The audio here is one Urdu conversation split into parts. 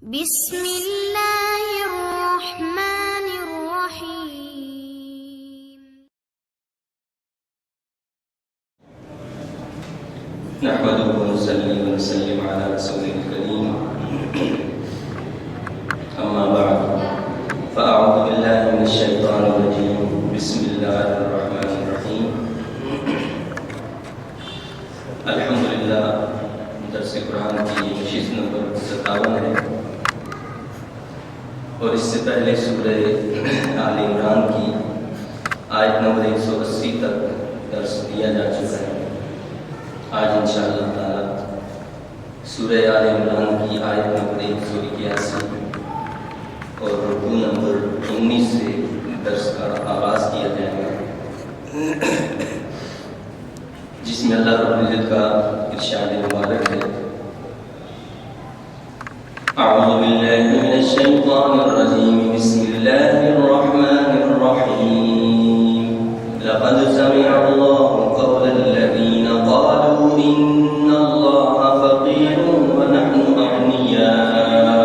بسم اللہ الرحمن الرحیم۔ نحمده ونصلي ونسلم على رسوله الكريم، أما بعد فأعوذ بالله من الشيطان الرجيم، بسم الله الرحمن الرحيم۔ الحمد للہ، درس قرآن کی نشست نمبر 57 ہے، اور اس سے پہلے سورہ آل عمران کی آیت نمبر 180 تک درس دیا جا چکا ہے۔ آج انشاءاللہ تعالی سورہ آل عمران کی آیت نمبر 181 اور رکوع نمبر 19 سے درس کا آغاز کیا جائے گا، جس میں اللہ رب العزت کا ارشاد مبارک ہے: اعوذ باللہ من الشیطان الرجیم، بسم اللہ الرحمن الرحیم۔ لقد سمع اللہ قول الذین قالوا ان اللہ فقیر ونحن اغنیاء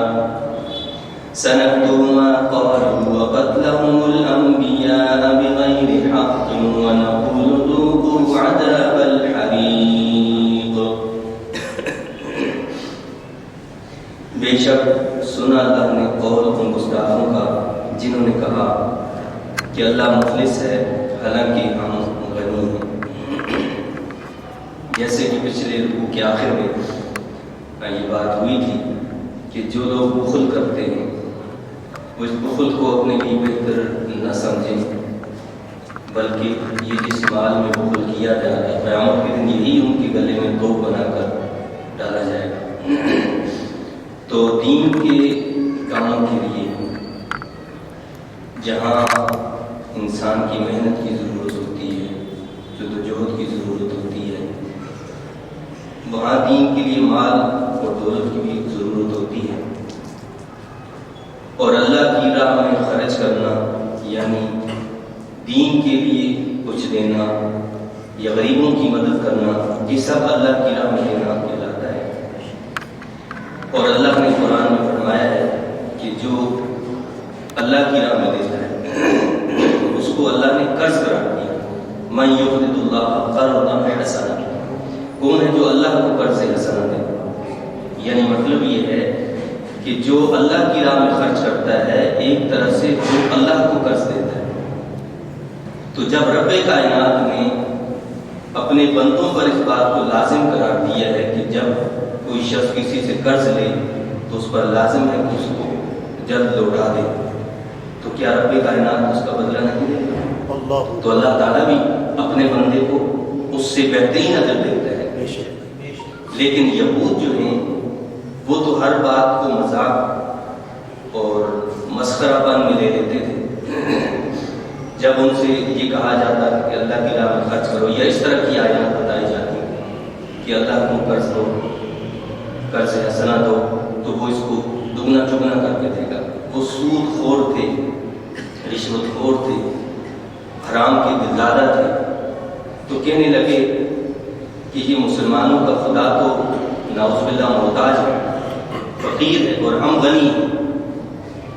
سنكتب ما قالوا وقتلهم الانبیاء بغیر حق ونقول ذوقوا عذاب الحریق۔ بے شک سنا اللہ نے قول ان گستاخوں کا جنہوں نے کہا کہ اللہ مخلص ہے حالانکہ ہم غنی ہیں۔ جیسے کہ پچھلے رکوع کے آخر میں یہ بات ہوئی تھی کہ جو لوگ بخل کرتے ہیں وہ اس بخل کو اپنے لیے بہتر نہ سمجھیں، بلکہ یہ جس مال میں بخل کیا جا رہا ہے قیامت کے دن یہی ان کے گلے میں توپ بنا کر ڈالا جائے گا۔ تو دین کے کاموں کے لیے جہاں انسان کی محنت کی ضرورت ہوتی ہے، جدوجہد کی ضرورت ہوتی ہے، وہاں دین کے لیے مال اور دولت کی بھی ضرورت ہوتی ہے، اور اللہ کی راہ میں خرچ کرنا یعنی دین کے لیے کچھ دینا یا غریبوں کی مدد کرنا، یہ سب اللہ کی راہ میں دینا کہلاتا ہے۔ اور اللہ نے قرآن میں فرمایا ہے کہ جو اللہ کی راہ میں دیتا ہے اس کو اللہ نے قرض قرار دیا۔ من یقرض اللہ قرضا حسنا، کون ہے جو اللہ کو قرض حسنا دے؟ یعنی مطلب یہ ہے کہ جو اللہ کی راہ میں خرچ کرتا ہے ایک طرح سے وہ اللہ کو قرض دیتا ہے۔ تو جب رب کائنات نے اپنے بندوں پر اس بات کو لازم قرار دیا ہے کہ جب کوئی شخص کسی سے قرض لے تو اس پر لازم ہے کہ اس کو جلد لوٹا دے، تو کیا رب کائنات اس کا بدلہ نہیں دے گا؟ تو اللہ تعالیٰ بھی اپنے بندے کو اس سے بہترین اجر دیتا ہے۔ لیکن یہود جو ہیں وہ تو ہر بات کو مذاق اور مسخرہ پن میں لے لیتے تھے۔ جب ان سے یہ کہا جاتا کہ اللہ کی راہ میں خرچ کرو یا اس طرح کی آیات بتائی جاتی کہ اللہ کو قرض دو، قرض حسنا دو، تو وہ اس کو دگنا چگنا کر کے دے گا۔ وہ سود خور تھے، رشوت خور تھے، حرام کے دلدادہ تھے، تو کہنے لگے کہ یہ مسلمانوں کا خدا تو نعوذ باللہ محتاج ہے، فقیر ہے، اور ہم غنی ہیں،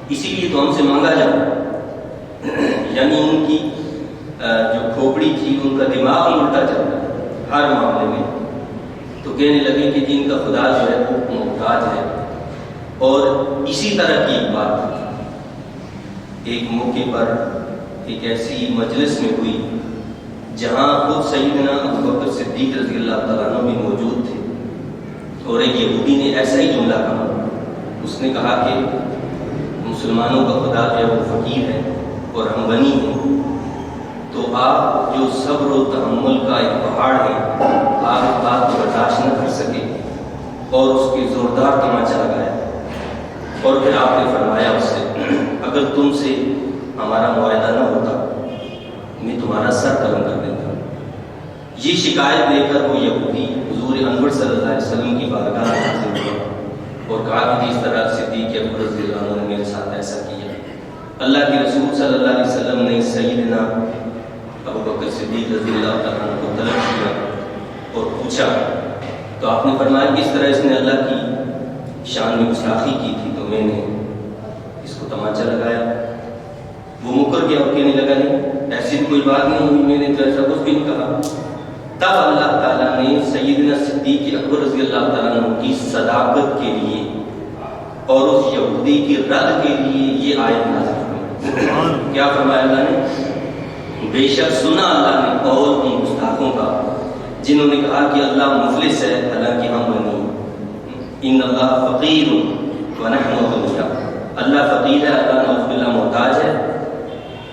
اسی لیے تو ہم سے مانگا جاتا ہے۔ یعنی ان کی جو کھوپڑی تھی، ان کا دماغ الٹا چلتا ہے ہر معاملے میں۔ تو کہنے لگے کہ جن کا خدا جو ہے وہ محتاج ہے۔ اور اسی طرح کی ایک بات ایک موقع پر ایک ایسی مجلس میں ہوئی جہاں خود سیدنا ابوبکر صدیق رضی اللہ تعالیٰ عنہ بھی موجود تھے، اور ایک یہودی نے ایسا ہی جملہ کہا۔ اس نے کہا کہ مسلمانوں کا خدا جو ہے وہ فقیر ہے اور ہم غنی ہیں، تو آپ جو صبر و تحمل کا ایک پہاڑ ہے، آپ اس بات کو برداشت نہ کر سکے اور اس کے زوردار تماچا لگایا، اور پھر آپ نے فرمایا اس سے اگر تم سے ہمارا معاہدہ نہ ہوتا میں تمہارا سر قلم کر دیتا۔ یہ شکایت لے کر وہ یہودی حضور انور صلی اللہ علیہ وسلم کی بارگاہ میں حاضر ہوا اور کہا کہ جس طرح صدیق اکبر رضی اللہ عنہ نے میرے ساتھ ایسا کیا، اللہ کے رسول صلی اللہ علیہ وسلم نے سیدنا ابوبکر صدیق رضی اللہ عنہ کو طلب کیا اور پوچھا، تو آپ نے فرمایا کس طرح اس نے اللہ کی شان میں گستاخی کی تھی تو میں نے اس کو تماچا لگایا. وہ مکر گیا اور کہنے لگا نہیں ایسی کوئی بات نہیں ہوئی, میں نے تو ایسا کچھ بھی نہیں کہا. تب اللہ تعالیٰ نے سیدنا صدیق اکبر رضی اللہ تعالیٰ عنہ کی صداقت کے لیے اور اس یہودی کی رد کے لیے یہ آیت نازل فرمائی. کیا فرمایا اللہ نے؟ بے شک سنا اللہ نے قول ان گستاخوں کا جنہوں نے کہا کہ اللہ مفلس ہے حالانکہ ہم غنی. ان اللہ فقیر ونحن اغنیاء. اللہ فقیر ہے, اللہ نعوذ باللہ محتاج ہے,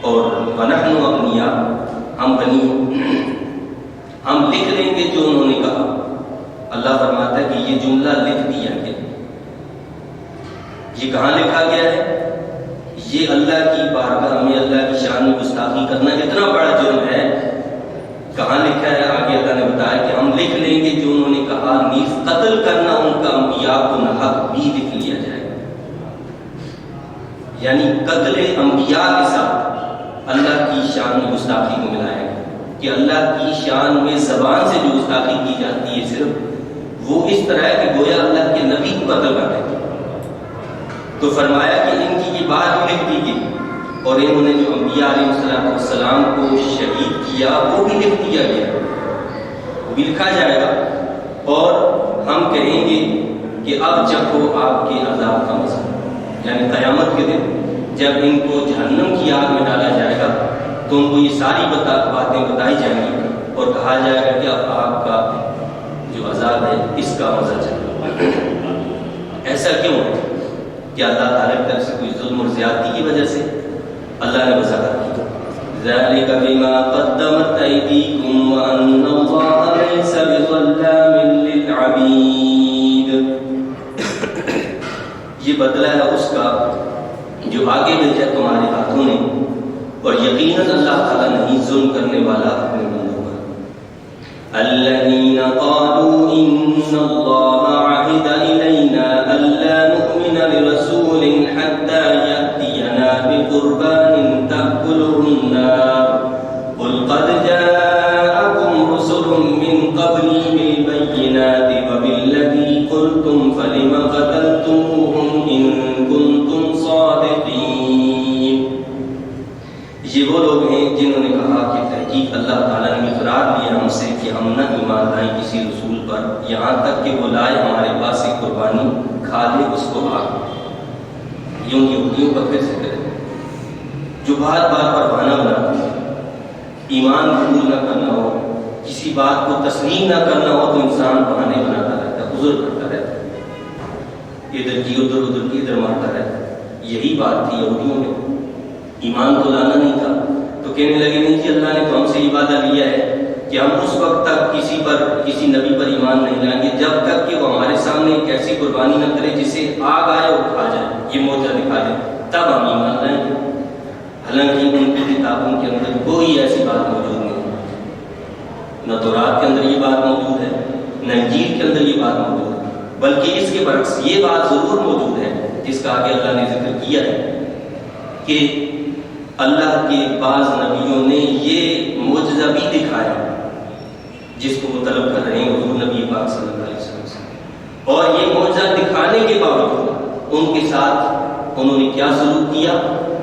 اور ونحن اغنیاء, ہم غنی ہیں. ہم لکھ لیں گے جو انہوں نے کہا. اللہ فرماتا ہے کہ یہ جملہ لکھ دیا گیا. یہ کہاں لکھا گیا ہے؟ یہ اللہ کی بارگاہ میں اللہ کی شان میں گستاخی کرنا اتنا بڑا جرم ہے. کہاں لکھا ہے؟ آگے اللہ نے بتایا کہ ہم لکھ لیں گے جو انہوں نے کہا, نیز قتل کرنا ان کا انبیاء کو ناحق بھی لکھ لیا جائے. یعنی قتل انبیاء کے ساتھ اللہ کی شان میں گستاخی کو ملایا گیا کہ اللہ کی شان میں زبان سے جو گستاخی کی جاتی ہے صرف وہ اس طرح ہے کہ گویا اللہ کے نبی کو قتل کر دیتے. تو فرمایا کہ ان کی یہ بات لکھ دی گئی اور انہوں نے جو انبیاء علیہ السلام کو شہید کیا وہ بھی لکھ دیا گیا, وہ بھی لکھا جائے گا. اور ہم کہیں گے کہ اب جب ہو آپ کے عذاب کا مزہ, یعنی قیامت کے دن جب ان کو جہنم کی آگ میں ڈالا جائے گا تو ان کو یہ ساری باتیں بتائی جائیں گی اور کہا جائے گا کہ اب آپ کا جو عذاب ہے اس کا مزہ چلے. ایسا کیوں ہے؟ کہ اللہ تعالیٰ کی طرف سے کوئی ظلم اور زیادتی کی وجہ سے اللہ نے وضاحت کی. ذَلِكَ بِمَا قَدَّمَتْ أَيْدِيكُمْ وَأَنَّ اللَّهَ لَيْسَ بِظَلَّامٍ لِّلْعَبِيدِ. یہ بدلہ ہے اس کا جو آگے بھیجا تمہارے ہاتھوں نے, اور یقیناً اللہ تعالیٰ نہیں ظلم کرنے والا اپنے بندوں پر. الَّذِينَ قَالُوا إِنَّ اللَّهَ عَهِدَ إِلَيْنَا أَلَّا نُؤْمِنَ لِرَسُولٍ حَتَّى يَأْتِيَنَا بِقُرْبَانٍ تَأْكُلُهُ النَّارُ قُلْ قَدْ جَاءَكُمْ رُسُلٌ مِّن قَبْلِي بِالْبَيِّنَاتِ وَبِالَّذِي قُلْتُمْ فَلِمَ قَتَلْتُمُوهُمْ إِن كُنتُمْ صَادِقِينَ. یہ وہ لوگ ہیں جنہوں نے کہا کہ تحقیق اللہ تعالیٰ نے اقرار لیا ہم سے کہ ہم نہ ایمان لائیں کسی رسول پر یہاں تک کہ وہ لائے ہمارے پاس ایک قربانی, کھا لے اس کو آگ. یوں یہودیوں کا پھر ذکر ہے جو بار بار پروانہ بنا, ایمان قبول نہ کرنا ہو, کسی بات کو تسلیم نہ کرنا ہو تو انسان بہانے بناتا رہتا ہے, عذر کرتا رہتا ہے, ادھر کی ادھر کی ادھر مارتا رہتا ہے. یہی بات تھی یہودیوں میں, ایمان تو لانا نہیں تھا تو کہنے لگے نہیں جی اللہ نے تو ہم سے یہ وعدہ لیا ہے کہ ہم اس وقت تک کسی نبی پر ایمان نہیں لائیں گے جب تک کہ وہ ہمارے سامنے ایک ایسی قربانی نہ کرے جسے آگ آئے اور کھا جائے, یہ معجزہ دکھا دے, تب ہم ایمان لائیں گے. حالانکہ ان کی کتابوں کے اندر کوئی ایسی بات موجود نہیں, نہ تورات کے اندر یہ بات موجود ہے, نہ انجیل کے اندر یہ بات موجود ہے, بلکہ اس کے برعکس یہ بات ضرور موجود ہے جس کا آگے اللہ نے ذکر کیا ہے کہ اللہ کے بعض نبیوں نے یہ معجزہ بھی دکھایا جس کو وہ طلب کر رہے ہیں حضور نبی پاک صلی اللہ علیہ وسلم سے. اور یہ معجزہ دکھانے کے باوجود ان کے ساتھ انہوں نے کیا سلوک کیا,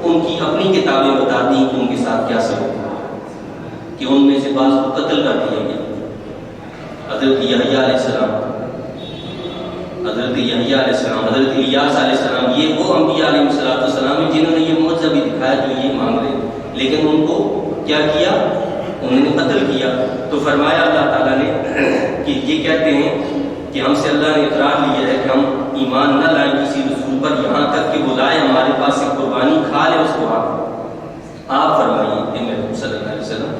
ان کی اپنی کتابیں بتاتی کہ ان کے ساتھ کیا سلوک کیا, کہ ان میں سے بعض کو قتل کر دیا گیا. حضرت یحییٰ علیہ السلام, حضرت یحییٰ علیہ السلام, حضرت الیاس علیہ السلام, یہ وہ انبیاء علیہ السلام ہیں جنہوں نے یہ معجزہ بھی دکھایا جو یہ مانگ رہے ہیں, لیکن ان کو کیا کیا, انہوں نے قتل کیا. تو فرمایا اللہ تعالیٰ نے کہ یہ کہتے ہیں کہ ہم سے اللہ نے اقرار لیا ہے کہ ہم ایمان نہ لائیں کسی رسول پر یہاں تک کہ وہ لائے ہمارے پاس ایک قربانی, کھا لے اس کو آپ فرمائیے کہ محبوب صلی اللہ علیہ وسلم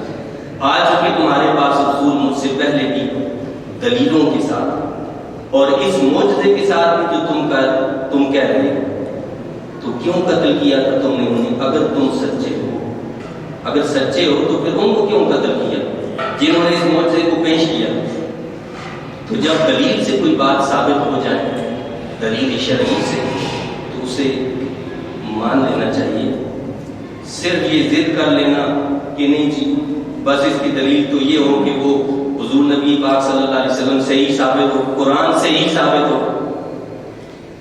آج بھی تمہارے پاس رسول مجھ سے پہلے بھی دلیلوں کے ساتھ اور اس معجزے کے ساتھ بھی جو تم کہہ رہے ہو, تو کیوں قتل کیا تھا تم نے انہیں؟ اگر تم سچے ہو, اگر سچے ہو تو پھر ان کو کیوں قتل کیا جنہوں نے اس معجزے کو پیش کیا؟ تو جب دلیل سے کوئی بات ثابت ہو جائے, دلیل شرعی سے, تو اسے مان لینا چاہیے. صرف یہ ضد کر لینا کہ نہیں جی بس اس کی دلیل تو یہ ہو کہ وہ حضور نبی پاک صلی اللہ علیہ وسلم سے ہی ثابت ہو, قرآن سے ہی ثابت ہو,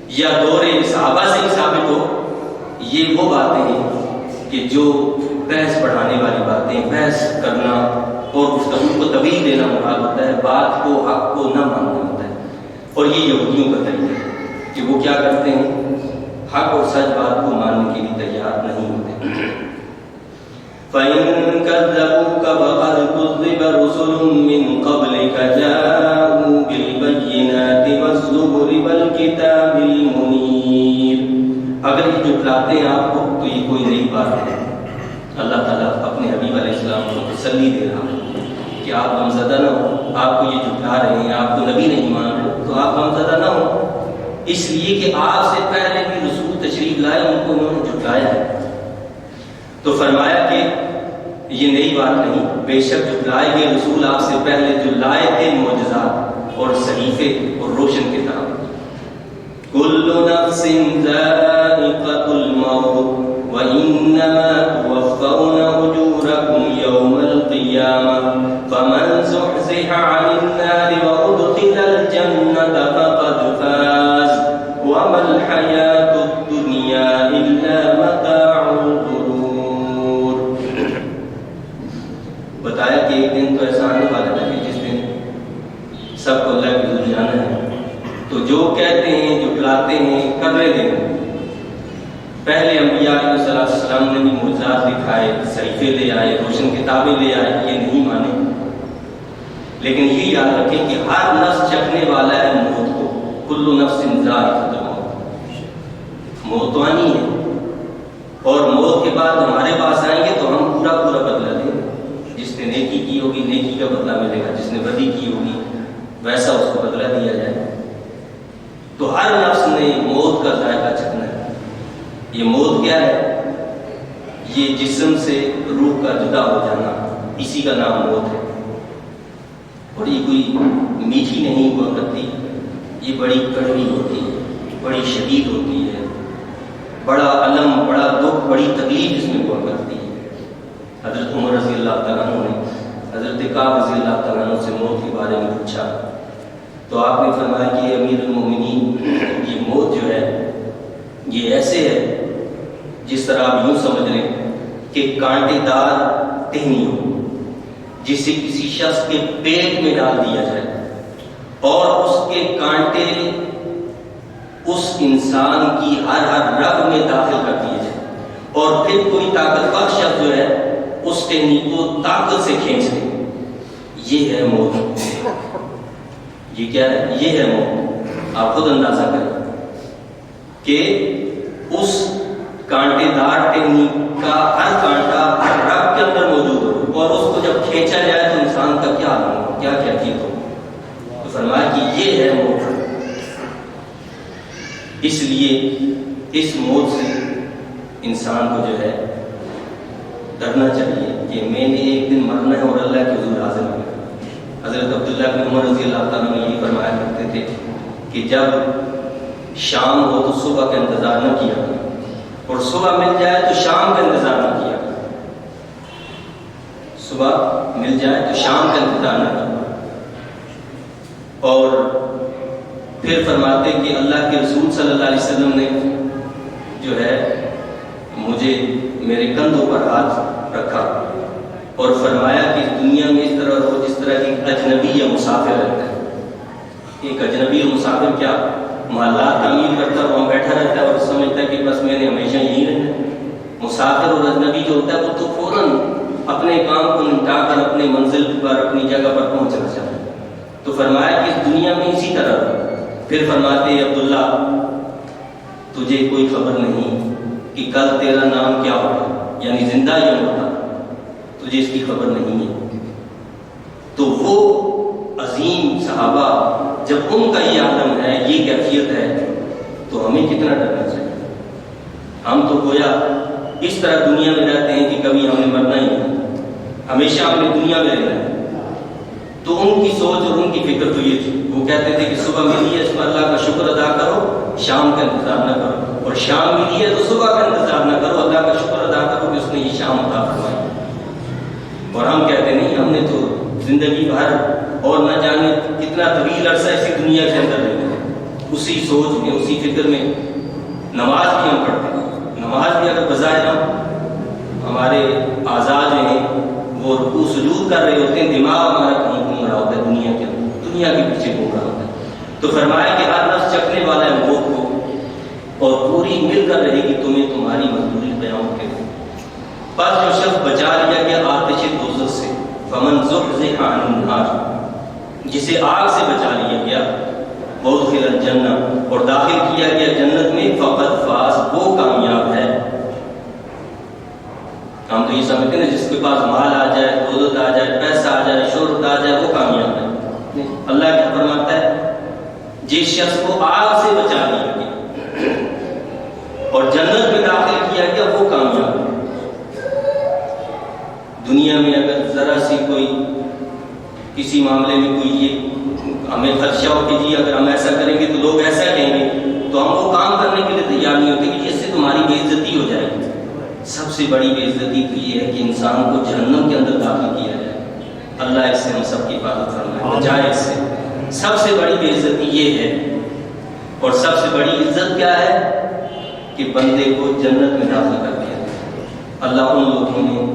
یا دور صحابہ سے ہی ثابت ہو، یہ وہ باتیں ہیں کہ جو بحث بڑھانے والی باتیں، بحث کرنا اور گفتگو کو طویل دینا مراد ہوتا ہے، بات کو حق کو نہ ماننا ہوتا ہے۔ اور یہ یہودیوں کا طریقہ ہے کہ وہ کیا کرتے ہیں، حق اور سچ بات کو ماننے کے لیے تیار نہیں ہوتے۔ فَإِن كَذَّبُوكَ فَقَدْ كُذِّبَ رُسُلٌ مِّن قَبْلِكَ جَاءُوا بِالْبَيِّنَاتِ وَالزُّبُرِ وَالْكِتَابِ الْمُنِيرِ۔ اگر یہ جھٹلاتے ہیں آپ کو تو یہ کوئی نئی بات ہے۔ اللہ تعالیٰ اپنے حبیب علیہ السلام کو تسلی دے رہا ہے کہ آپ غمزدہ نہ ہو، آپ کو یہ جھٹلا رہے ہیں، آپ کو نبی نہیں مان رہے تو آپ غمزدہ نہ ہو، اس لیے کہ آپ سے پہلے بھی رسول تشریف لائے، ان کو انہوں نے جھٹلایا ہے۔ تو فرمایا کہ یہ نئی بات نہیں، بے شک جھٹلائے گئے رسول آپ سے پہلے جو لائے تھے معجزات اور صحیفے اور روشن کتاب۔ کل نفس ذائقۃ الموت وإنما توفون أجوركم يوم القيامة فمن زحزح عن النار وأدخل الجنة فقد فاز وما الحياة الدنيا إلا متاع الغرور۔ بتایا کہ ایک دن تو ایسا آنے والا ہے کہ جس دن سب کو اللہ کی حضور جانا ہے، تو جو کہتے ہیں، جو جھٹلاتے ہیں، کر رہے دیں۔ پہلے انبیاء علیہ السلام نے بھی معجزات دکھائے، صحیفے لے آئے، روشن کتابیں لے آئے، یہ نہیں مانے۔ لیکن یہ یاد رکھیں کہ ہر نفس چکھنے والا ہے موت کو، کل نفس ذائقۃ الموت، موت تو آنی ہے، اور موت کے بعد ہمارے پاس آئیں گے تو ہم پورا پورا بدلہ دیں گے۔ جس نے نیکی کی ہوگی نیکی کا بدلہ ملے گا، جس نے بدی کی ہوگی ویسا اس کو بدلہ دیا جائے گا۔ تو ہر نفس نے موت کا ذائقہ چکھنا ہے۔ یہ موت کیا ہے؟ یہ جسم سے روح کا جدا ہو جانا، اسی کا نام موت ہے۔ اور یہ کوئی میٹھی نہیں ہوا کرتی، یہ بڑی کڑوی ہوتی ہے، بڑی شدید ہوتی ہے، بڑا الم، بڑا دکھ، بڑی تکلیف اس میں ہوا کرتی ہے۔ حضرت عمر رضی اللہ تعالیٰ عنہ نے حضرت کعب رضی اللہ تعالیٰ عنہ سے موت کے بارے میں پوچھا تو آپ نے فرمایا کہ امیر المومنین، یہ موت جو ہے یہ ایسے ہے جس طرح آپ یوں سمجھ لیں کہ کانٹے دار ٹہنی ہو جسے کسی شخص کے پیٹ میں ڈال دیا جائے اور اس کے کانٹے اس انسان کی ہر رگ میں داخل کر دیے جائے، اور پھر کوئی طاقتور شخص جو ہے اس ٹہنی کو طاقت سے کھینچ لے۔ یہ ہے موت۔ یہ کیا ہے؟ یہ ہے موت۔ آپ خود اندازہ کریں کہ اس کانٹے دار ٹہنی کا ہر کانٹا ہر رگ کے اندر موجود ہو اور اس کو جب کھینچا جائے تو انسان کا کیا حال ہو، کیا کیفیت ہو۔ تو فرمایا کہ یہ ہے موت۔ اس لیے اس موت سے انسان کو جو ہے ڈرنا چاہیے کہ میں نے ایک دن مرنا ہے اور اللہ کے حضور حاضر ہونا ہے۔ حضرت عبداللہ بن عمر رضی اللہ تعالیٰ نے یہ فرمایا کرتے تھے کہ جب شام ہو تو صبح کا انتظار نہ کیا کرو، اور صبح مل جائے تو شام کا انتظار نہ کیا کرو۔ صبح مل جائے تو شام کا انتظار نہ کرو۔ اور پھر فرماتے کہ اللہ کے رسول صلی اللہ علیہ وسلم نے جو ہے مجھے میرے کندھوں پر ہاتھ رکھا اور فرمایا کہ دنیا میں اس طرح ہو جس طرح ایک اجنبی یا مسافر رہتا ہے۔ ایک اجنبی یا مسافر کیا محلات تعمیر کرتا ہے، وہاں بیٹھا رہتا ہے اور سمجھتا ہے کہ بس میں نے ہمیشہ یہیں رہنا ہے۔ مسافر اور اجنبی جو ہوتا ہے وہ تو فوراً اپنے کام کو نمٹا کر اپنی منزل پر، اپنی جگہ پر پہنچنا چاہتا ہے۔ تو فرمایا کہ اس دنیا میں اسی طرح ہو۔ پھر فرماتے ہیں عبداللہ تجھے کوئی خبر نہیں کہ کل تیرا نام کیا ہوگا، یعنی زندہ یا مردہ، تجھے اس کی خبر نہیں ہے۔ تو وہ عظیم صحابہ جب ان کا یہ عالم ہے، یہ کیفیت ہے، تو ہمیں کتنا ڈرنا چاہیے۔ ہم تو گویا اس طرح دنیا میں رہتے ہیں کہ کبھی ہم نے مرنا ہی نہیں، ہمیشہ ہم نے دنیا میں رہنا ہے۔ تو ان کی سوچ اور ان کی فکر تو یہ تھی، وہ کہتے تھے کہ صبح ملی ہے اس پر اللہ کا شکر ادا کرو، شام کا انتظار نہ کرو، اور شام ملی ہے تو صبح کا انتظار نہ کرو، اللہ کا شکر ادا کرو کہ اس نے یہ شام عطا فرمائی۔ اور ہم کہتے نہیں، ہم نے تو زندگی بھر اور نہ جانے کتنا طویل عرصہ اسی دنیا کے اندر رہنا ہے، اسی سوچ میں اسی فکر میں نماز بھی ہم پڑھتے ہیں. نماز بھی اگر بظاہر ہمارے اعضاء جو ہیں وہ رکوع سجود کر رہے ہوتے ہیں، دماغ ہمارا کہیں گھوم رہا ہوتا ہے دنیا کے پیچھے گھوم رہا ہوتا ہے. تو فرمایا کہ ہر نفس چکھنے والا ہے موت کو اور پوری مل کر رہے گی تمہیں تمہاری مزدوری قیام کے دن. بس جو شخص بچا لیا گیا آتش دوزخ سے، فمن زحزح عن النار، جسے آگ سے بچا لیا گیا، وادخل الجنہ، اور داخل کیا گیا جنت میں، فقد فاز، وہ کامیاب ہے. ہم تو یہ سمجھتے ہیں جس کے پاس مال آ جائے، دولت آ جائے، پیسہ آ جائے، شہرت آ جائے، وہ کامیاب ہے. اللہ کیا فرماتا ہے؟ جس شخص کو آگ سے بچا لیا گیا اور جنت میں داخل کیا گیا وہ کامیاب ہے. دنیا میں اگر ذرا سی کوئی کسی معاملے میں کوئی یہ ہمیں خدشہ ہو کہ جی اگر ہم ایسا کریں گے تو لوگ ایسا کہیں گے، تو ہم وہ کام کرنے کے لیے تیار نہیں ہوتے کہ اس سے تمہاری بے عزتی ہو جائے گی. سب سے بڑی بے عزتی تو یہ ہے کہ انسان کو جہنم کے اندر داخل کیا جائے. اللہ اس سے ہم سب کی حفاظت فرمائے، بچائے اس سے. سب سے بڑی بے عزتی یہ ہے، اور سب سے بڑی عزت کیا ہے کہ بندے کو جنت میں داخل کر دیا. اللہ ان لوگوں نے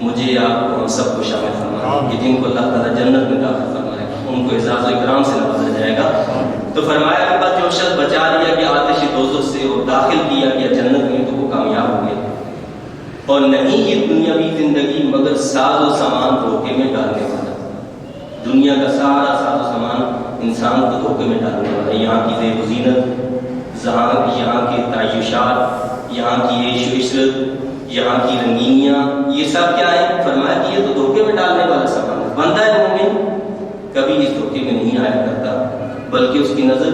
مجھے آپ کو ہم سب کو شامل فرمائے کہ جن کو اللہ تعالیٰ جنت میں داخل فرمائے گا، ان کو اعزاز و اکرام سے نوازا جائے گا. تو فرمایا کہ بس جو شخص بچا لیا گیا آتش دوزخ سے اور داخل کیا گیا جنت میں تو وہ کامیاب ہو گیا. اور نہیں یہ دنیاوی زندگی مگر ساز و سامان دھوکے میں ڈالنے والا. دنیا کا سارا ساز و سامان انسان کو دھوکے میں ڈالنے والا. یہاں کی زیب و زینت، یہاں کے تعیشات، یہاں کی عیش و عشرت، یہاں کی رنگینیاں، یہ سب کیا ہے؟ فرمایا کہ یہ تو دھوکے میں ڈالنے والا سامان ہے. بندہ ہے مومن کبھی اس دھوکے میں نہیں آیا کرتا، بلکہ اس کی نظر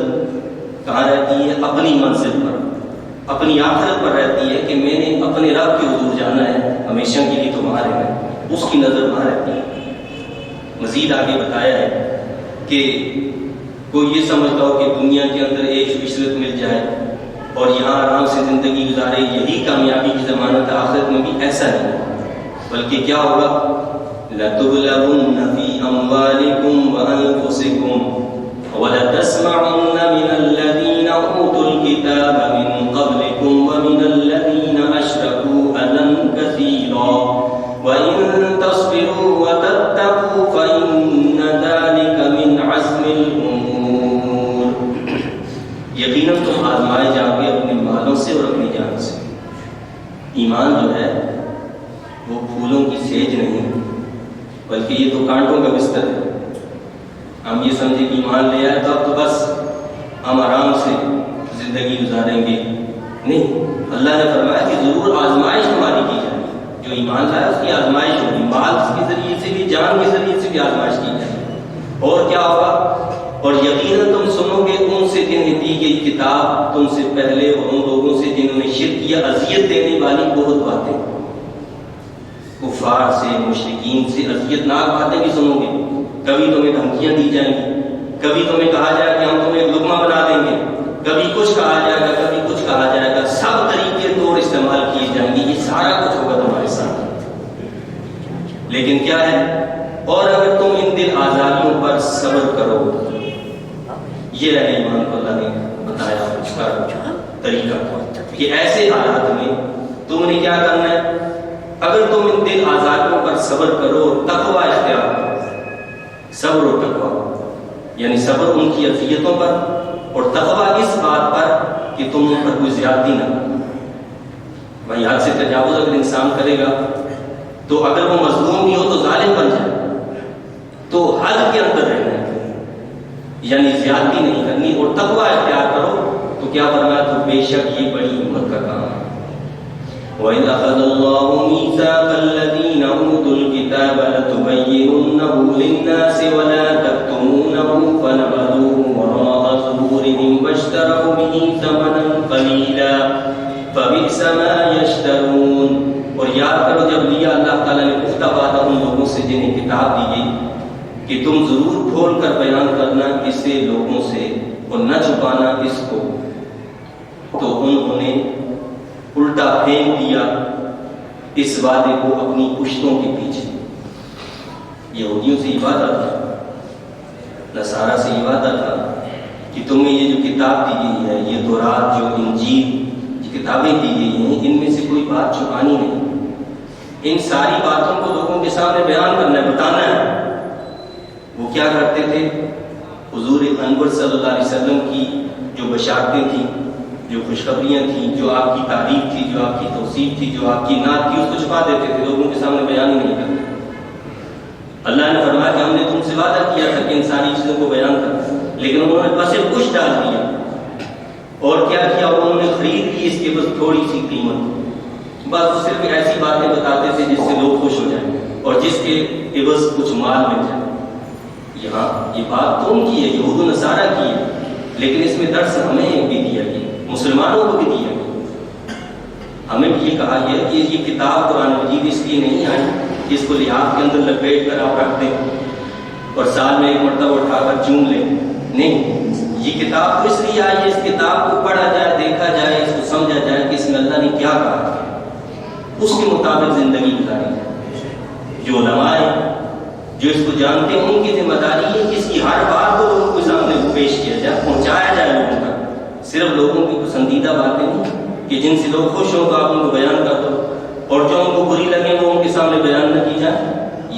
کہاں رہتی ہے؟ اپنی منزل پر، اپنی آخرت پر رہتی ہے کہ میں نے اپنے رب کے حضور جانا ہے ہمیشہ کے لیے، تو وہاں رہنا ہے. اس کی نظر وہاں رہتی ہے. مزید آگے بتایا ہے کہ کوئی یہ سمجھتا ہو کہ دنیا کے اندر عیش و عشرت مل جائے اور یہاں آرام سے زندگی گزارے، یہی کامیابی کی ضمانت ہے. آخرت میں بھی ایسا نہیں، بلکہ کیا ہوگا؟ لَتُبْلَوُنَّ فِي أَمْوَالِكُمْ وَأَنفُسِكُمْ وَلَتَسْمَعُنَّ مِنَ الَّذِينَ أُوتُوا الْكِتَابَ مِنْ قَبْلِكُمْ وَمِنَ الَّذِينَ أَشْرَكُوا أَذًى كَثِيرًا وَإِن تَصْبِرُوا وَتَتَّقُوا فَإِنَّ ذَلِكَ مِنْ عَزْمِ الْأُمُورِ. یقیناً تم آزمائے جاؤ گے اپنے مالوں سے اور اپنی جان سے. ایمان جو ہے وہ پھولوں کی سیج نہیں، بلکہ یہ تو کانٹوں کا بستر ہے. ہم یہ سمجھے کہ ایمان لے آئے تو اب تو بس ہم آرام سے زندگی گزاریں گے. نہیں، اللہ نے فرمایا کہ ضرور آزمائش تمہاری کی جائے گی. جو ایمان لایا اس کی آزمائش ہوگی، مال کے ذریعے سے بھی، جان کے ذریعے سے بھی آزمائش کی جائے گی. اور کیا ہوگا؟ اور یقیناً تم سنو گے ان سے جنہیں دی گئی کتاب تم سے پہلے، اور ان لوگوں سے جنہوں نے شرک کیا، اذیت دینے والی بہت باتیں. کفار سے، مشرکین سے اذیت ناک باتیں بھی سنو گے. کبھی تمہیں دھمکیاں دی جائیں گی، کبھی تمہیں کہا جائے کہ ہم تمہیں ایک لقمہ بنا دیں گے، کبھی کچھ کہا جائے گا، کبھی کچھ کہا جائے گا. سب طریقے طور استعمال کیے جائیں گے. یہ سارا کچھ ہوگا تمہارے ساتھ. لیکن کیا ہے؟ اور اگر تم ان دل آزاریوں پر صبر کرو. یہ ہے ایمان کو اللہ نے بتایا اس کا طریقہ کہ ایسے حالات میں تم نے کیا کرنا ہے؟ اگر تم ان دل آزاریوں پر صبر کرو اور تقوی اختیار کرو. صبر و تقوی یعنی صبر ان کی اذیتوں پر، اور تقوی اس بات پر کہ تم ان پر کوئی زیادتی نہ کرو. بھائی حد سے تجاوز اگر انسان کرے گا تو اگر وہ مظلوم بھی ہو تو ظالم بن جائے. تو حد کے اندر رہنا ہے، یعنی زیادتی نہیں کرنی، اور تقوی اختیار کرو. تو کیا فرمایا؟ تو بے شک یہ بڑی ہمت کا کام ہے. وَإِذْ أَخَذَ اللَّهُ مِيثَاقَ الَّذِينَ أُوتُوا الْكِتَابَ لَتُبَيِّنُنَّهُ لِلنَّاسِ وَلَا تَكْتُمُونَهُ فَنَبَذُوهُ وَرَاءَ ظُهُورِهِمْ وَاشْتَرَوْا بِهِ ثَمَنًا قَلِيلًا فَبِئْسَ مَا يَشْتَرُونَ. اور یاد کرو جب لیا اللہ تعالیٰ نے پختہ وعدہ ان لوگوں سے جنہیں کتاب دی گئی کہ تم ضرور کھول کر بیان کرنا اسے لوگوں سے اور نہ چھپانا اس کو، تو انہوں نے الٹا پھینک دیا اس وعدے کو اپنی پشتوں کے پیچھے. یہودیوں سے یہ وعدہ تھا، نصارہ سے یہ وعدہ تھا کہ تمہیں یہ جو کتاب دی گئی ہے، یہ تورات جو انجیل یہ کتابیں دی گئی ہیں، ان میں سے کوئی بات چھپانی نہیں، ان ساری باتوں کو لوگوں کے سامنے بیان کرنا ہے، بتانا ہے۔ وہ کیا کرتے تھے؟ حضور انور صلی اللہ علیہ وسلم کی جو بشارتیں تھیں، جو خوشخبریاں تھیں، جو آپ کی تعریف تھی، جو آپ کی توصیف تھی، جو آپ کی نعت تھی، اس کو چھپا دیتے تھے، لوگوں کے سامنے بیان ہی نہیں کرتے۔ اللہ نے فرمایا کہ ہم نے تم سے وعدہ کیا تھا کہ ان ساری چیزوں کو بیان کرنا، لیکن انہوں نے بس کچھ ڈال دیا، اور کیا کیا؟ انہوں نے خرید لی اس کے بس تھوڑی سی قیمت، بس صرف ایسی باتیں بتاتے تھے جس سے لوگ خوش ہو جائیں اور جس کے عوض کچھ مال مل جائے۔ یہاں یہ بات تو ان کی ہے، یہود و نصارہ کی ہے، لیکن اس میں درس ہمیں بھی دیا گیا، مسلمانوں کو بھی دیا گیا۔ ہمیں بھی یہ کہا گیا کہ یہ کتاب قرآن مجید اس لیے نہیں آئی کہ اس کو لحاظ کے اندر لپیٹ کر آپ رکھ دیں اور سال میں ایک مرتبہ اٹھا کر چون لیں، نہیں، یہ کتاب تو اس لیے آئی ہے، اس کتاب کو پڑھا جائے، دیکھا جائے، اس کو سمجھا جائے کہ اس میں اللہ نے کیا کہا ہے، اس کے مطابق زندگی گزاری جائے۔ جو علماء ہیں، جو اس کو جانتے ہیں، ان کی ذمہ داری ہے کہ اس کی ہر بات کو لوگوں کے سامنے پیش کیا جائے، پہنچایا جائے لوگوں تک، صرف لوگوں کی پسندیدہ باتیں نہیں کہ جن سے لوگ خوش ہوں تو آپ ان کو بیان کر دو، اور جو ان کو بری لگے وہ ان کے سامنے بیان نہ کی جائے۔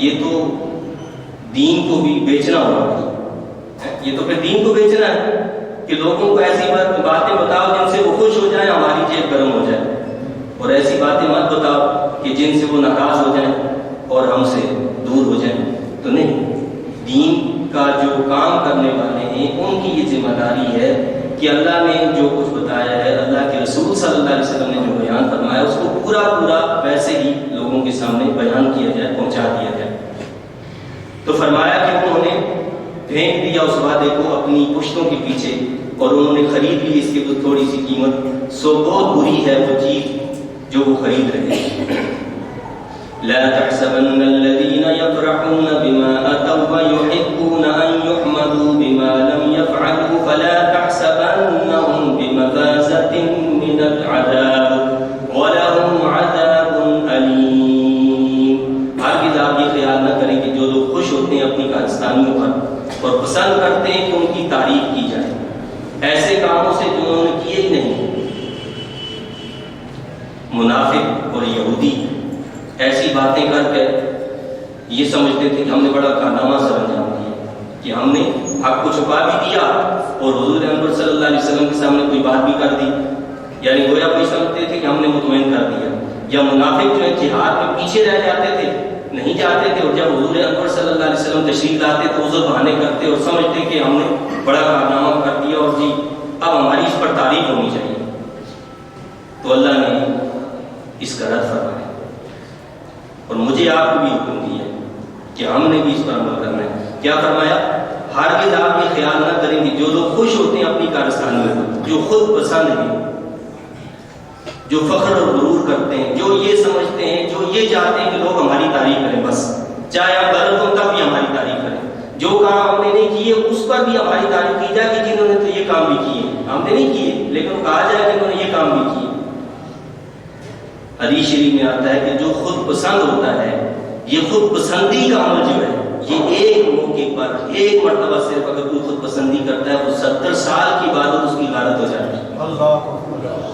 یہ تو دین کو بھی بیچنا ہوگا، یہ تو پھر دین کو بیچنا ہے کہ لوگوں کو ایسی باتیں بتاؤ جن سے وہ خوش ہو جائیں، ہماری جیب گرم ہو جائے، اور ایسی باتیں مت بتاؤ کہ جن سے وہ ناراض ہو جائیں اور ہم سے دور ہو جائیں۔ تو نہیں، دین کا جو کام کرنے والے ہیں ان کی یہ ذمہ داری ہے کہ اللہ نے جو کچھ بتایا ہے، اللہ کے رسول صلی اللہ علیہ وسلم نے جو بیان فرمایا، اس کو پورا ویسے ہی لوگوں کے سامنے بیان کیا جائے، پہنچا دیا جائے۔ تو فرمایا کہ انہوں نے پھینک دیا اس وعدے کو اپنی پشتوں کے پیچھے، اور انہوں نے خرید لی اس کی تھوڑی سی قیمت، سو بہت بری ہے وہ چیز جو وہ خرید رہے ہیں۔ لا تحسبن الذين يفرحون بما أتوا ويحبون أن يحمدوا بما لم يفعلوا فلا تحسبنهم بمفازة من العذاب ولهم عذاب أليم۔ ہرگز آپ یہ خیال نہ کریں کہ جو لوگ خوش ہوتے ہیں اپنی کارستانیوں پر اور پسند کرتے ہیں کہ ان کی تعریف کی جائے ایسے کاموں سے جو انہوں نے کیے ہی نہیں۔ منافق اور یہودی ایسی باتیں کر کے یہ سمجھتے تھے کہ ہم نے بڑا کارنامہ سر انجام دیا، کہ ہم نے حق کو چھپا بھی دیا اور حضور انور صلی اللہ علیہ وسلم کے سامنے کوئی بات بھی کر دی، یعنی گویا کوئی سمجھتے تھے کہ ہم نے مطمئن کر دیا۔ یا منافق جو ہے جہاد میں پیچھے رہ جاتے تھے، نہیں جاتے تھے، اور جب حضور انور صلی اللہ علیہ وسلم تشریف لاتے تو عذر بہانے کرتے اور سمجھتے کہ ہم نے بڑا کارنامہ کر دیا اور جی اب ہماری اس پر تعریف ہونی چاہیے۔ تو اللہ نے اس کا رد فرمایا اور مجھے آپ کو بھی حکم دیا کہ ہم نے بھی اس پر عمل کرنا ہے۔ کیا فرمایا؟ ہرگز آپ یہ خیال نہ کریں کہ جو لوگ خوش ہوتے ہیں اپنی کارستانیوں میں، جو خود پسند ہیں، جو فخر اور غرور کرتے ہیں، جو یہ سمجھتے ہیں، جو یہ چاہتے ہیں کہ لوگ ہماری تعریف کریں، بس چاہے آپ غلط ہوں تب بھی ہماری تعریف کریں، جو کام ہم نے نہیں کیے اس پر بھی ہماری تعریف کی جائے کہ جنہوں نے تو یہ کام بھی کیے، ہم نے نہیں کیے لیکن کہا جائے کہ انہوں نے یہ کام بھی کیے۔ حدیث شریف میں آتا ہے کہ جو خود پسند ہوتا ہے، یہ خود پسندی کا عمل جو ہے، یہ ایک موقع پر ایک مرتبہ صرف اگر کوئی خود پسندی کرتا ہے وہ 70 سال کی عبادت اس کی غارت ہو جاتی ہے۔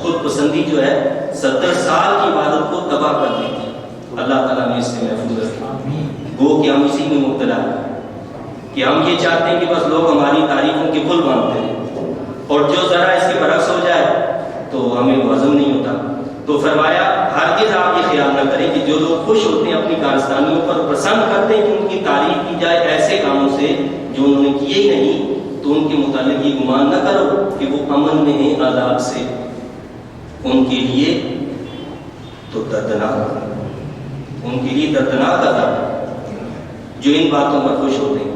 خود پسندی جو ہے 70 سال کی عبادت کو تباہ کر دیتی ہے۔ اللہ تعالیٰ نے اس سے محفوظ رکھے۔ گو کہ ہم اسی میں مبتلا ہیں کہ ہم یہ چاہتے ہیں کہ بس لوگ ہماری تعریفوں کے پل باندھتے ہیں، اور جو ذرا اس کے برعکس ہو جائے تو ہمیں وہ ہضم نہیں ہوتا۔ تو فرمایا ہرگز آپ یہ خیال نہ کریں کہ جو لوگ خوش ہوتے ہیں اپنی کارستانیوں پر، پسند کرتے ہیں کہ ان کی تعریف کی جائے ایسے کاموں سے جو انہوں نے کیے ہی نہیں، تو ان کے متعلق یہ گمان نہ کرو کہ وہ امن میں ہیں عذاب سے، ان کے لیے تو دردناک، ان کے لیے دردناک عذاب جو ان باتوں پر خوش ہوتے ہیں۔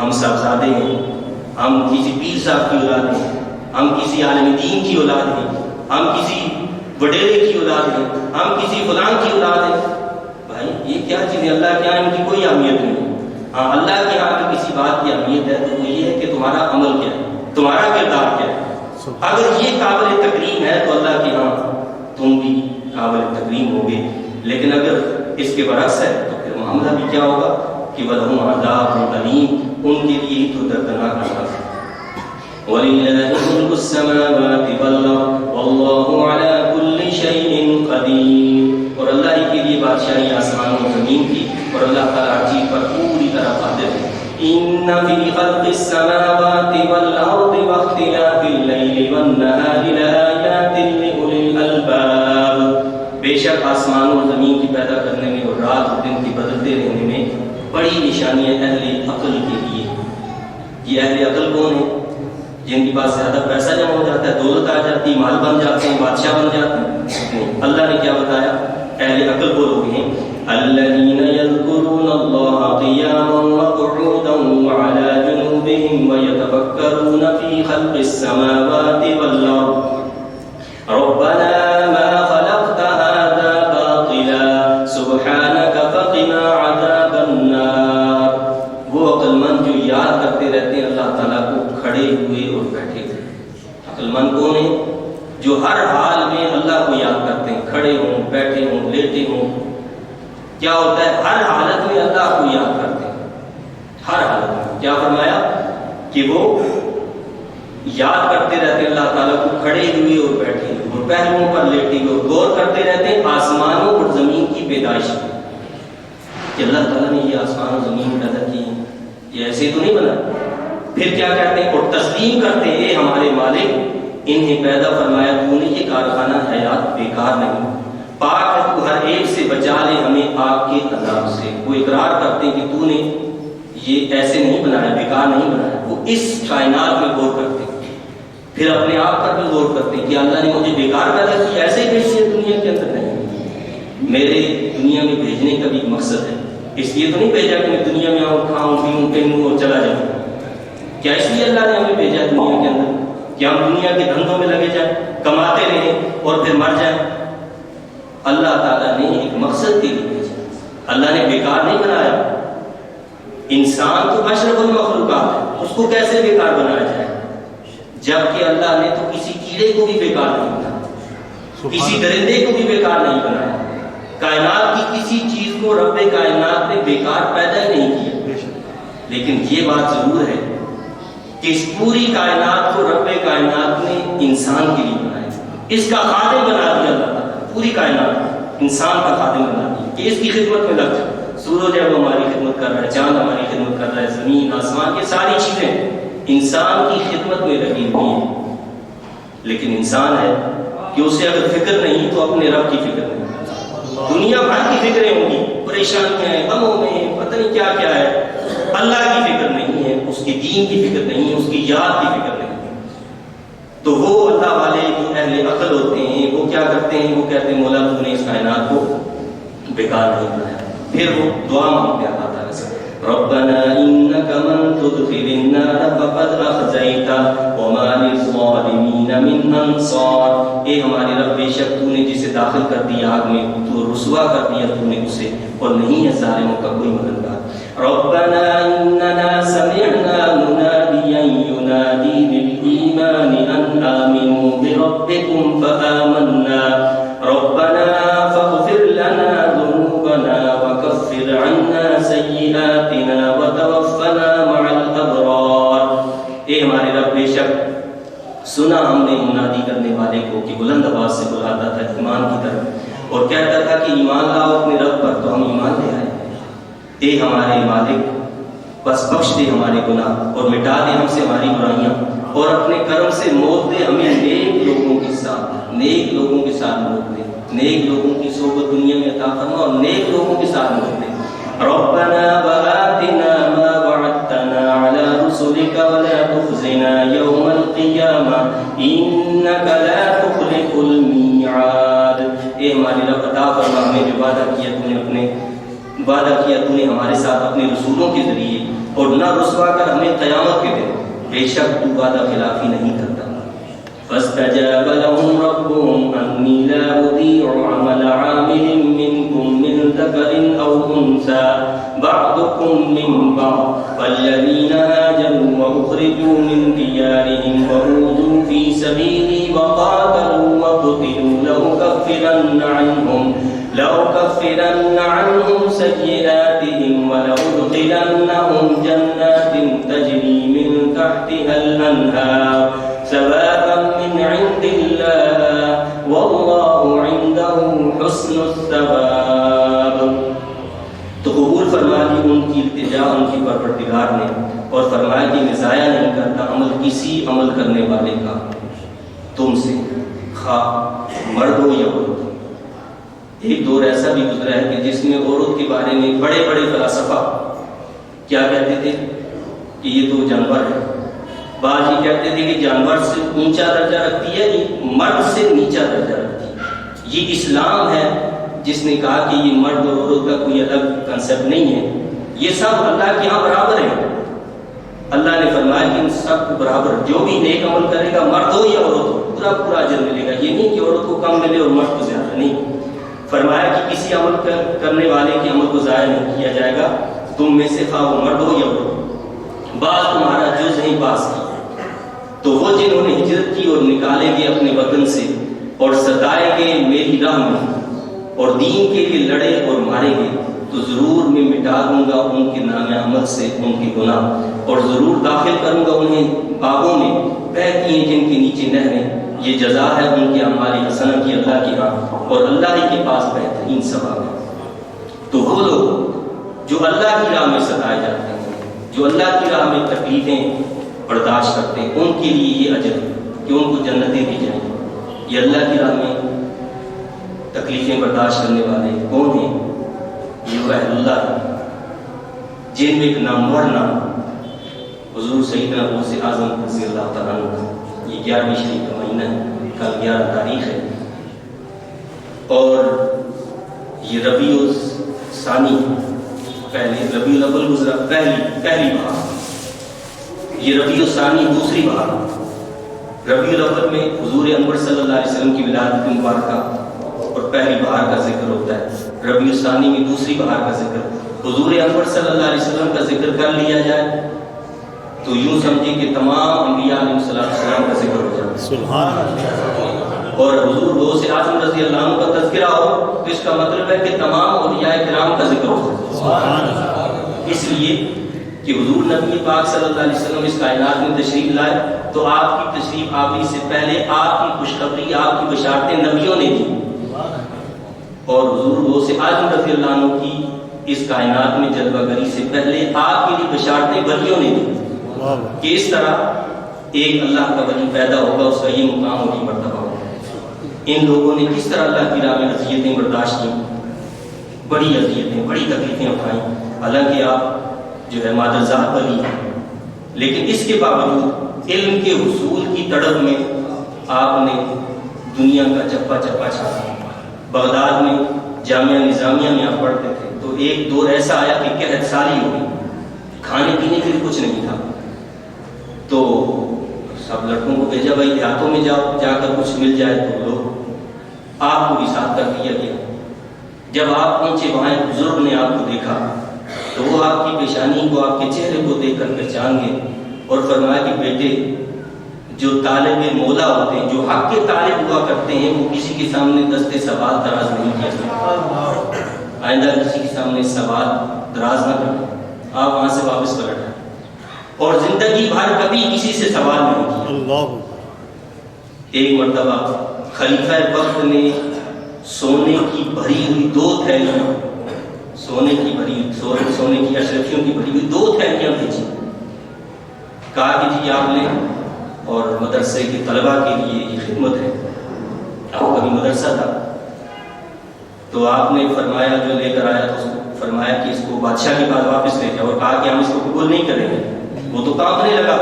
ہم صاحبزادے ہیں، ہم کسی پیر صاحب کی اولاد ہیں، ہم کسی عالم دین کی اولاد ہیں، ہم کسی وڈیرے کی اولاد ہیں، ہم کسی فلان کی اولاد ہیں۔ بھائی یہ کیا چیز ہے؟ اللہ کے یہاں ان کی کوئی اہمیت نہیں۔ ہاں اللہ کے یہاں اگر کسی بات کی اہمیت ہے تو وہ یہ ہے کہ تمہارا عمل کیا ہے، تمہارا کردار کیا ہے۔ اگر یہ قابل تکریم ہے تو اللہ کے یہاں تم بھی قابل تکریم ہوگے، لیکن اگر اس کے برعکس ہے تو پھر معاملہ بھی کیا ہوگا کہ وَلَهُمْ عَذَابٌ أَلِيمٌ، ان کے لیے تو دردناک عذاب ہے۔ وَلِلَّهِ مُلْكُ السَّمَاوَاتِ وَالْأَرْضِ وَاللَّهُ عَلَى كُلِّ شَيْءٍ قَدِيرٌ. اور اللہ ہی کے لیے بادشاہی آسمان و زمین کی، اور اللہ تعالیٰ ہر چیز پر پوری طرح قادر ہے. إِنَّ فِي خَلْقِ السَّمَاوَاتِ وَالْأَرْضِ وَاخْتِلَافِ اللَّيْلِ وَالنَّهَارِ لَآيَاتٍ لِأُولِي الْأَلْبَابِ. بے شک آسمان و زمین کی پیدا کرنے میں اور رات اور دن کے بدلتے رہنے میں بڑی نشانی ہے اہل عقل کے لیے. یہ اہل عقل کون ہے؟ جن کے پاس زیادہ پیسہ جمع ہو جاتا ہے، دولت آ جاتی ہے، مال بن جاتے ہیں، بادشاہ بن جاتے ہیں. اللہ نے کیا بتایا؟ اہل عقل وہ لوگ ہیں الذین یذکرون اللہ قیاما وقعودا وعلی جنوبہم ویتفکرون فی خلق السماوات والارض ربنا ما خلقت هذا باطلا سبحانک فقنا عذاب النار. وہ عقل مند جو یاد کرتے رہتے ہیں اللہ تعالیٰ کو کھڑے ہوئے اور بیٹھے ہوئے. عقل مند کون ہے؟ جو ہر حال میں اللہ کو یاد کرتے ہیں، کھڑے ہوں، بیٹھے ہوں، لیٹے ہوں. کیا ہوتا ہے؟ ہر حالت میں اللہ کو یاد کرتے ہیں. ہر حالت میں کیا فرمایا کہ وہ یاد کرتے رہتے ہیں اللہ تعالیٰ کو کھڑے ہوئے اور بیٹھے ہوئے اور پہلوؤں پر لیٹے ہوئے، اور غور کرتے رہتے ہیں آسمانوں اور زمین کی پیدائش میں کہ اللہ تعالیٰ نے یہ آسمان اور زمین پیدا کی ہے، یہ ایسے تو نہیں بنا. پھر کیا کہتے ہیں؟ اور تسلیم کرتے ہیں اے ہمارے مالک، انہیں پیدا فرمایا تو نے، یہ کارخانہ حیات بیکار نہیں، پاک ہے تو ہر ایک سے بچا لے ہمیں آگ کے عذاب سے. وہ اقرار کرتے ہیں کہ تو نے یہ ایسے نہیں بنایا، بیکار نہیں بنایا. وہ اس کائنات میں غور کرتے ہیں، پھر اپنے آپ پر بھی غور کرتے ہیں کہ اللہ نے مجھے بیکار پیدا کیا، ایسے ہی بھیج دیا دنیا کے اندر. نہیں، میرے دنیا میں بھیجنے کا بھی ایک مقصد ہے. اس لیے تو نہیں بھیجا کہ میں دنیا میں آؤں، کھاؤں، پیوں، پہنوں اور چلا جاؤں. کیا اس لیے اللہ نے ہمیں بھیجا دنیا کے اندر کہ ہم دنیا کے دھندوں میں لگے جائیں، کماتے رہیں اور پھر مر جائیں؟ اللہ تعالیٰ نے ایک مقصد کے لیے بھیجا. اللہ نے بیکار نہیں بنایا. انسان تو اشرف المخلوقات ہے، اس کو کیسے بیکار بنایا جائے؟ جبکہ اللہ نے تو کسی کیڑے کو بھی بیکار نہیں بنایا، کسی درندے کو بھی بیکار نہیں بنایا. کائنات کی کسی چیز کو رب کائنات نے بیکار پیدا ہی نہیں کیا. لیکن یہ بات ضرور ہے کہ اس پوری کائنات کو رب کائنات نے انسان کے لیے بنایا، اس کا خادم بنا دیا. اللہ تعالیٰ پوری کائنات انسان کا خادم بنا دیا کہ اس کی خدمت میں لگ جائے. سورج ہے وہ ہماری خدمت کر رہا ہے، چاند ہماری خدمت کر رہا ہے، زمین آسمان یہ ساری چیزیں انسان کی خدمت میں لگی ہوئی ہیں. لیکن انسان ہے کہ اسے اگر فکر نہیں تو اپنے رب کی فکر نہیں. دنیا بھر کی فکریں ہوں گی، پریشانیاں ہیں، غموں میں پتہ نہیں کیا کیا ہے. اللہ کی فکر نہیں ہے، اس کی دین کی فکر نہیں ہے، اس کی یاد کی فکر نہیں ہے. تو وہ اللہ والے جو اہل عقل ہوتے ہیں وہ کیا کرتے ہیں؟ وہ کہتے ہیں مولا تو نے اس کائنات کو بیکار نہیں بنایا. پھر وہ دعا مانگتے ہیں اللہ تعالیٰ سے ربنا انک من تدخل النار فقد اخزیتہ وما للظالمین من انصار. اے ہمارے رب بے شک تو نے جسے داخل کر دیا آگ میں تو رسوا کر دیا تو نے اسے، اور نہیں ہے ظالموں کا کوئی مددگار. ربنا اننا سمعنا منادیا ینادی للایمان ان آمنوا بربکم فآمنا ربنا فاغفر لنا ذنوبنا وكفر عنا سيئاتنا وتوفنا مع الابرار. اے ہمارے رب بے شک سنا ہم نے منادی کرنے والے کو کہ بلند آواز سے بلاتا تھا ایمان کی طرف اور کہتا تھا کہ ایمان لاؤ اپنے رب پر، تو ہم ایمان لے آئے. اے ہمارے مالک بس بخش دے ہمارے گناہ اور مٹا دے ہم سے ہماری برائیاں، اور اپنے کرم سے موت دے ہمیں نیک لوگوں کے ساتھ موت دے. نیک لوگوں کی صحبت دنیا میں عطا فرما اور نیک لوگوں کے ساتھ موت دے. ربنا وآتنا ما وعدتنا على رسلك ولا تخزنا يوم القيامة إنك لا تخلف الميعاد. اے ہمارے رب عطا فرما ہمیں جو وعدہ کیا تو نے ہمارے ساتھ اپنے رسولوں کے ذریعے، اور نہ رسوا کر ہمیں قیامت کے دن. بے شک تو وعدہ خلافی نہیں کرتا. فاستجاب لهم ربهم أني لا أضيع عمل عامل منكم من ذكر أو أنثى بعضكم من بعض فالذين هاجروا وأخرجوا من ديارهم وأوذوا في سبيلي وقاتلوا وقتلوا لأكفرن عنهم سيئاتهم ولأدخلنهم جنات تجري من تحتها الأنهار حسن الثواب. تو قبول فرما لی ان کی التجا ان کی پروردگار نے اور فرمایا کہ میں ضائع نہیں کرتا عمل کسی عمل کرنے والے کا تم سے، خواہ مرد ہو یا عورت. ایک دور ایسا بھی گزرا ہے کہ جس میں عورت کے بارے میں بڑے بڑے فلاسفہ کیا کہتے تھے کہ یہ تو جانور ہے. بعض یہ کہتے تھے کہ جانور سے اونچا درجہ رکھتی ہے، مرد سے نیچا درجہ رکھتی ہے. یہ اسلام ہے جس نے کہا کہ یہ مرد اور عورت کا کوئی الگ کنسیپٹ نہیں ہے، یہ سب اللہ کے ہاں برابر ہے. اللہ نے فرمایا کہ ان سب کو برابر، جو بھی نیک عمل کرے گا مرد ہو یا عورت ہو پورا پورا اجر ملے گا. یہ نہیں کہ عورت کو کم ملے اور مرد کو زیادہ. نہیں، فرمایا کہ کسی عمل کرنے والے کے عمل کو ضائع نہیں کیا جائے گا، تم میں سے خواہ وہ مرد ہو یا عورت. بعض تمہارا جز نہیں پاس کی، تو وہ جنہوں نے ہجرت کی اور نکالے گئے اپنے وطن سے اور ستائے گئے میری راہ میں اور دین کے لیے لڑے اور مارے گئے، تو ضرور میں مٹا دوں گا ان کے نام عمل سے ان کے گناہ، اور ضرور داخل کروں گا انہیں باغوں میں بہتی ہیں جن کے نیچے نہریں. یہ جزا ہے ان کے اعمال حسنہ کی اللہ کے ہاں، اور اللہ ہی کے پاس بہترین ثواب ہے. تو وہ لوگ جو اللہ کی راہ میں ستائے جاتے ہیں، جو اللہ کی راہ میں تکلیفیں برداشت کرتے ہیں، ان کے لیے یہ اجر کہ ان کو جنتیں دی جائیں. یہ اللہ کی راہ میں تکلیفیں برداشت کرنے والے کون ہیں؟ یہ اہل اللہ ہے جن میں ایک نامور نام حضور سیدنا غوث اعظم رضی اللہ تعالیٰ عنہ. یہ 11ویں شریف کا مہینہ ہے، کل 11 تاریخ ہے، اور یہ ربیع ثانی پہلے ربیع الاول گزرا پہلی بہار، یہ ربیع ثانی دوسری بہار. ربیع الاول میں حضور انور صلی اللہ علیہ وسلم کی ولادت مبارکہ اور پہلی بہار کا ذکر ہوتا ہے. ربیع ثانی میں دوسری بہار کا ذکر. حضور انور صلی اللہ علیہ وسلم کا ذکر کر لیا جائے تو یوں سمجھے کہ تمام انبیاء علیہ السلام کا ذکر ہو جائے. سبحان اللہ. اور حضور غوث اعظم رضی اللہ عنہ کا تذکرہ ہو تو اس کا مطلب ہے کہ تمام اولیاء کرام کا ذکر ہو جائے. سبحان اللہ. اس لیے کہ حضور نبی پاک صلی اللہ علیہ وسلم اس کائنات میں تشریف لائے تو آپ کی تشریف آوری سے پہلے آپ کی خوشخبری، آپ کی بشارتیں نبیوں نے دی، اور حضور غوث اعظم رضی اللہ عنہ کی اس کائنات میں جلوہ گری سے پہلے آپ کے لیے بشارتیں ولیوں نے دی کہ اس طرح ایک اللہ کا ولی پیدا ہوگا، اس کا یہ مقام اور یہ مرتبہ ہوگا. ان لوگوں نے کس طرح اللہ کی راہ میں اذیتیں برداشت کی، بڑی اذیتیں، بڑی تکلیفیں اٹھائیں. حالانکہ آپ جو ہے مادرزاد ولی ہیں، لیکن اس کے باوجود علم کے حصول کی تڑپ میں آپ نے دنیا کا چپا چپا چھاڑا. بغداد میں جامعہ نظامیہ میں آپ پڑھتے تھے تو ایک دور ایسا آیا کہ قحط سالی ہو گئی، کھانے پینے کے لیے کچھ نہیں تھا. تو سب لڑکوں کو بھیجا بھائی دیہاتوں میں جاؤ، جا کر کچھ مل جائے تو لو. آپ کو بھی ساتھ کر دیا گیا. جب آپ پہنچے وہاں ایک بزرگ نے آپ کو دیکھا تو وہ آپ کی پیشانی کو، آپ کے چہرے کو دیکھ کر پہچان گئے اور فرمایا کہ بیٹے، جو طالب مولا ہوتے ہیں، جو حق کے طالب ہوا کرتے ہیں، وہ کسی کے سامنے دستے سوال دراز نہیں کیا جاتا. آئندہ کسی کے سامنے سوال دراز نہ کریں. آپ وہاں سے واپس پلٹ آئے اور زندگی بھر کبھی کسی سے سوال نہیں کیا. ایک مرتبہ خلیفہ وقت نے سونے کی بھری ہوئی 2 تھیلیاں، سونے کی اشرفیوں کی بھری ہوئی 2 تھیلیاں بھیجی. کہا کہ جی آپ لیں اور مدرسے کے طلباء کے لیے یہ خدمت ہے. آپ کا بھی مدرسہ تھا تو آپ نے فرمایا جو لے کر آیا تو اس کو فرمایا کہ اس کو بادشاہ کے پاس واپس لے جاؤ، اور کہا کہ ہم اس کو قبول نہیں کریں گے. وہ تو کانپنے لگا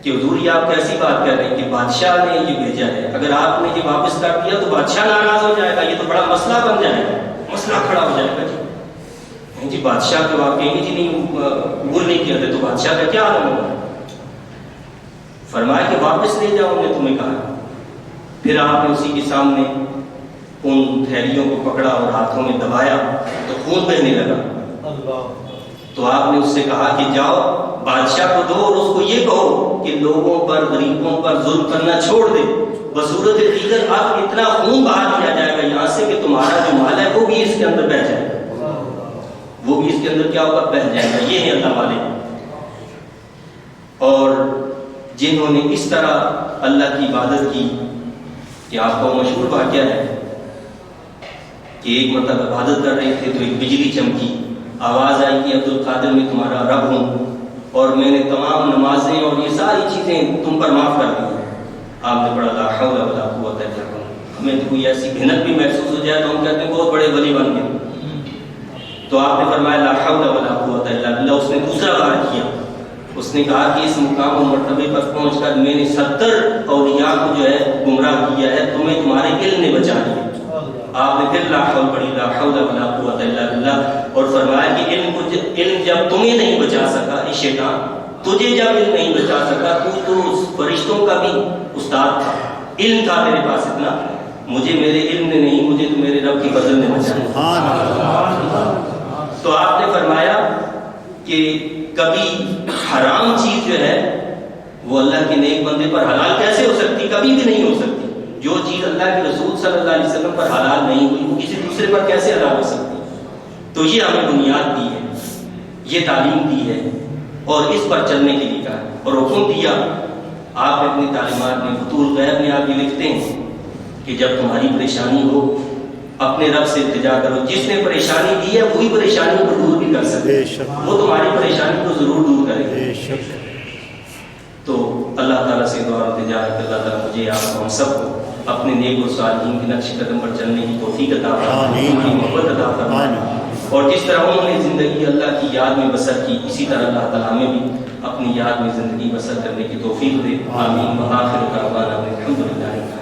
کہ حضور یہ آپ کیسی بات کر رہے ہیں کہ بادشاہ نے یہ بھیجا ہے، اگر آپ نے یہ واپس کر دیا تو بادشاہ ناراض ہو جائے گا، یہ تو بڑا مسئلہ بن جائے گا، مسئلہ کھڑا ہو جائے گا. جی بادشاہ کو آپ کہیں گے جی نہیں قبول نہیں کیا تھے تو بادشاہ کا کیا عالم ہوگا. فرمایا کہ واپس لے جاؤ، نے تمہیں کہا. پھر آپ نے اسی کے سامنے ان تھیلیوں کو پکڑا اور ہاتھوں میں دبایا تو خون بہنے لگا. تو آپ نے اس سے کہا کہ جاؤ بادشاہ کو دو اور اس کو یہ کہو کہ لوگوں پر، غریبوں پر ظلم کرنا چھوڑ دے. بصورت دیگر اب اتنا خون بہا دیا جائے گا یہاں سے کہ تمہارا جو مال ہے وہ بھی اس کے اندر بہہ جائے گا، وہ بھی اس کے اندر کیا ہوگا، بہہ جائے گا. یہ ہے اللہ والے. اور جنہوں نے اس طرح اللہ کی عبادت کی کہ آپ کو مشہور واقعہ ہے کہ ایک مرتبہ عبادت کر رہے تھے تو ایک بجلی چمکی، آواز آئی کہ عبد القادر میں تمہارا رب ہوں اور میں نے تمام نمازیں اور یہ ساری چیزیں تم پر معاف کر دی ہیں۔ آپ نے پڑھا لا حول ولا قوت الا باللہ۔ ہمیں تو کوئی ایسی بھنک بھی محسوس ہو جائے تو ہم کہتے ہیں بہت بڑے ولی بن گئے، تو آپ نے فرمایا لا حول ولا قوت الا باللہ۔ اس نے دوسرا بار کیا، اس نے کہا کہ اس مقام و مرتبے پر پہنچ کر میں نے 70 اولیاء کو جو ہے گمراہ کیا ہے، تمہیں تمہارے علم نے بچا لیا۔ آپ نے پھر لا حول پڑھی، لا حول ولا قوت الا باللہ، اور فرمایا کہ علم جب تمہیں نہیں بچا سکا، اے شیطان تجھے جب علم نہیں بچا سکا، تو فرشتوں کا بھی استاد تھا، علم تھا میرے پاس اتنا، مجھے میرے علم نے نہیں، مجھے تو میرے رب کی فضل نے بچایا۔ تو آپ نے فرمایا کہ کبھی حرام چیز جو ہے وہ اللہ کے نیک بندے پر حلال کیسے ہو سکتی؟ کبھی بھی نہیں ہو سکتی۔ جو چیز اللہ کے رسول صلی اللہ علیہ وسلم پر حلال نہیں ہوئی وہ کسی دوسرے پر کیسے حلال ہو سکتی؟ تو یہ ہمیں بنیاد دی ہے، یہ تعلیم دی ہے اور اس پر چلنے کے لیے کہا اور حکم دیا۔ آپ اپنی تعلیمات میں فتوح غیب میں آپ یہ لکھتے ہیں کہ جب تمہاری پریشانی ہو اپنے رب سے التجا کرو، جس نے پریشانی دی ہے وہی پریشانی کو دور بھی کر سکے، وہ تمہاری پریشانی کو ضرور دور کرے گا۔ تو اللہ تعالیٰ سے دعا التجا ہے کہ اللہ تعالیٰ مجھے آپ کو ہم سب کو اپنے نیک و صالحین کے نقش قدم پر چلنے کی توفیق عطا فرمائے، ان کی محبت عطا فرمائے، اور جس طرح انہوں نے زندگی اللہ کی یاد میں بسر کی اسی طرح اللہ تعالیٰ ہمیں بھی اپنی یاد میں زندگی بسر کرنے کی توفیق دے۔ آمین۔ وآخر دعوانا الحمد للہ۔